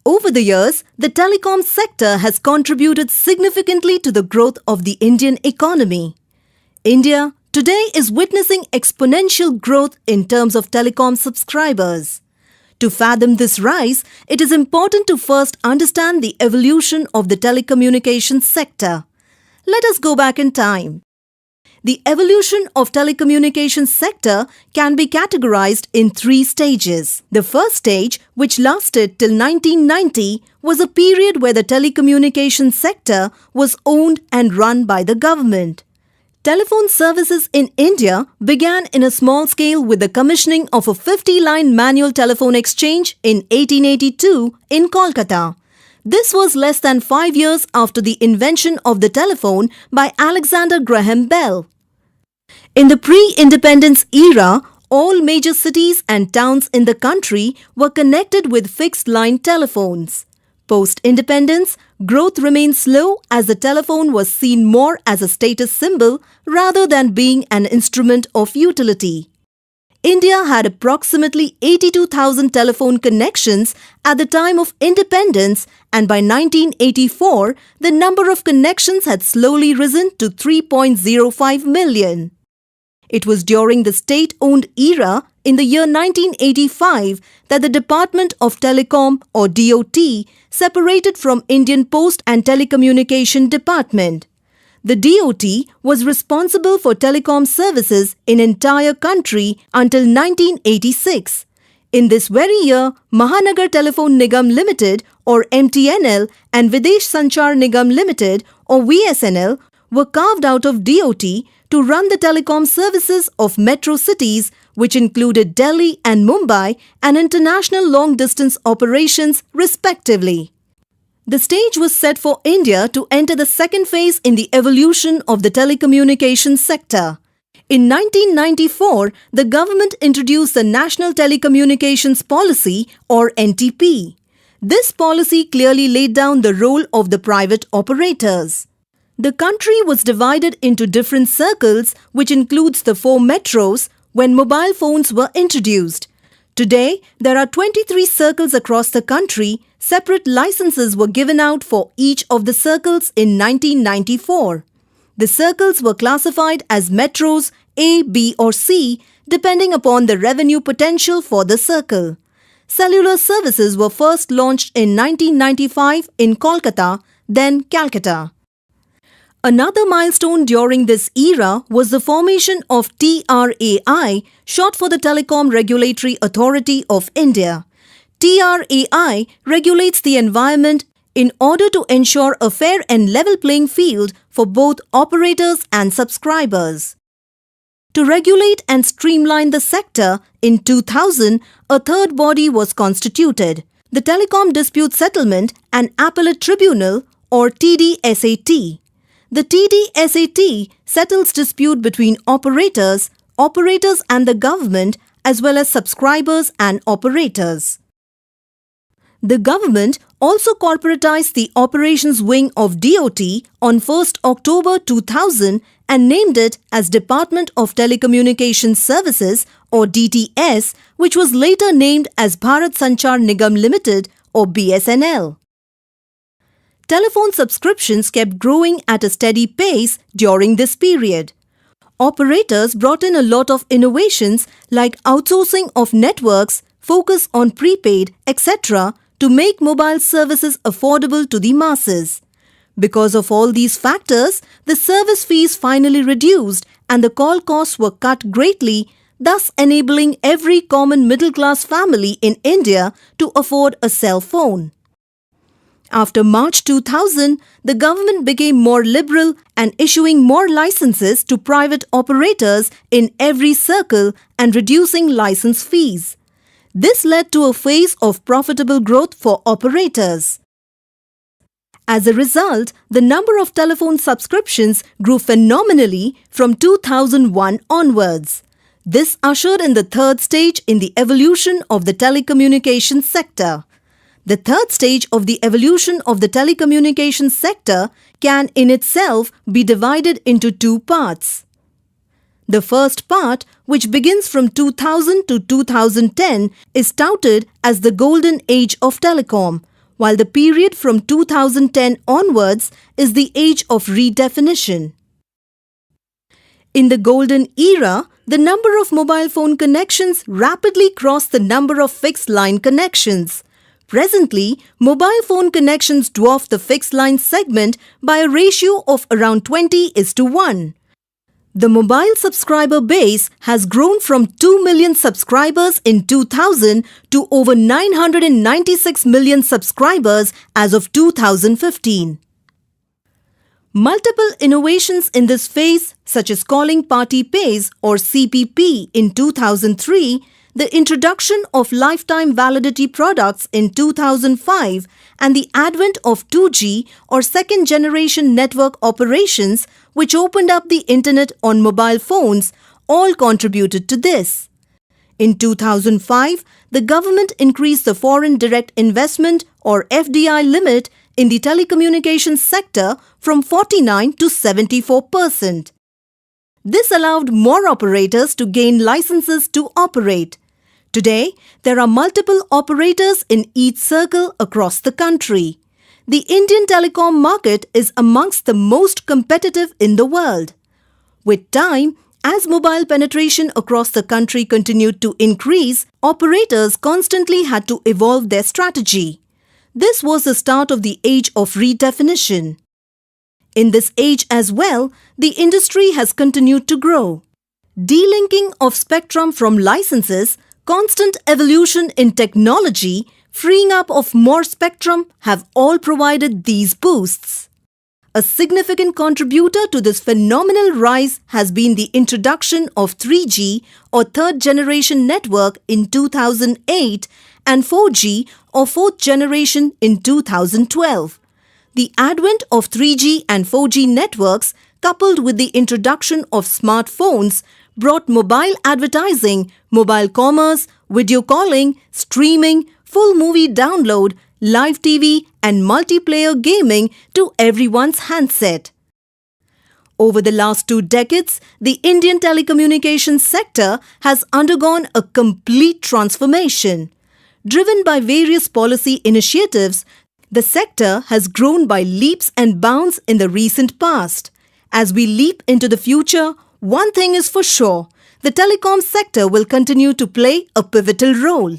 Over the years, the telecom sector has contributed significantly to the growth of the Indian economy. India today is witnessing exponential growth in terms of telecom subscribers. To fathom this rise, it is important to first understand the evolution of the telecommunications sector. Let us go back in time. The evolution of telecommunications sector can be categorized in three stages. The first stage, which lasted till 1990, was a period where the telecommunications sector was owned and run by the government. Telephone services in India began in a small scale with the commissioning of a 50-line manual telephone exchange in 1882 in Kolkata. This was less than 5 years after the invention of the telephone by Alexander Graham Bell. In the pre-independence era, all major cities and towns in the country were connected with fixed-line telephones. Post-independence, growth remained slow as the telephone was seen more as a status symbol rather than being an instrument of utility. India had approximately 82,000 telephone connections at the time of independence, and by 1984, the number of connections had slowly risen to 3.05 million. It was during the state-owned era in the year 1985 that the Department of Telecom or DOT separated from Indian Post and Telecommunication Department. The DOT was responsible for telecom services in entire country until 1986. In this very year, Mahanagar Telephone Nigam Limited or MTNL and Videsh Sanchar Nigam Limited or VSNL were carved out of DOT to run the telecom services of metro cities, which included Delhi and Mumbai, and international long-distance operations respectively. The stage was set for India to enter the second phase in the evolution of the telecommunications sector. In 1994, the government introduced the National Telecommunications Policy or NTP. This policy clearly laid down the role of the private operators. The country was divided into different circles, which includes the 4 metros, when mobile phones were introduced. Today, there are 23 circles across the country. Separate licenses were given out for each of the circles in 1994. The circles were classified as metros A, B or C, depending upon the revenue potential for the circle. Cellular services were first launched in 1995 in Kolkata, then Calcutta. Another milestone during this era was the formation of TRAI, short for the Telecom Regulatory Authority of India. TRAI regulates the environment in order to ensure a fair and level playing field for both operators and subscribers. To regulate and streamline the sector, in 2000, a third body was constituted, the Telecom Dispute Settlement and Appellate Tribunal or TDSAT. The TDSAT settles dispute between operators and the government, as well as subscribers and operators. The government also corporatized the operations wing of DOT on 1st October 2000 and named it as Department of Telecommunications Services or DTS, which was later named as Bharat Sanchar Nigam Limited or BSNL. Telephone subscriptions kept growing at a steady pace during this period. Operators brought in a lot of innovations like outsourcing of networks, focus on prepaid, etc. to make mobile services affordable to the masses. Because of all these factors, the service fees finally reduced and the call costs were cut greatly, thus enabling every common middle-class family in India to afford a cell phone. After March 2000, the government became more liberal and issuing more licenses to private operators in every circle and reducing license fees. This led to a phase of profitable growth for operators. As a result, the number of telephone subscriptions grew phenomenally from 2001 onwards. This ushered in the third stage in the evolution of the telecommunications sector. The third stage of the evolution of the telecommunications sector can in itself be divided into 2 parts. The first part, which begins from 2000 to 2010, is touted as the golden age of telecom, while the period from 2010 onwards is the age of redefinition. In the golden era, the number of mobile phone connections rapidly crossed the number of fixed line connections. Presently, mobile phone connections dwarf the fixed line segment by a ratio of around 20:1. The mobile subscriber base has grown from 2 million subscribers in 2000 to over 996 million subscribers as of 2015. Multiple innovations in this phase, such as Calling Party Pays or CPP in 2003, the introduction of lifetime validity products in 2005, and the advent of 2G or second-generation network operations, which opened up the internet on mobile phones, all contributed to this. In 2005, the government increased the foreign direct investment or FDI limit in the telecommunications sector from 49 to 74%. This allowed more operators to gain licenses to operate. Today, there are multiple operators in each circle across the country. The Indian telecom market is amongst the most competitive in the world. With time, as mobile penetration across the country continued to increase, operators constantly had to evolve their strategy. This was the start of the age of redefinition. In this age as well, the industry has continued to grow. Delinking of spectrum from licenses, constant evolution in technology, freeing up of more spectrum have all provided these boosts. A significant contributor to this phenomenal rise has been the introduction of 3G or third generation network in 2008 and 4G or fourth generation in 2012. The advent of 3G and 4G networks, coupled with the introduction of smartphones, brought mobile advertising, mobile commerce, video calling, streaming, full movie download, live TV and multiplayer gaming to everyone's handset. Over the last 2 decades, the Indian telecommunications sector has undergone a complete transformation. Driven by various policy initiatives, the sector has grown by leaps and bounds in the recent past. As we leap into the future, one thing is for sure, the telecom sector will continue to play a pivotal role.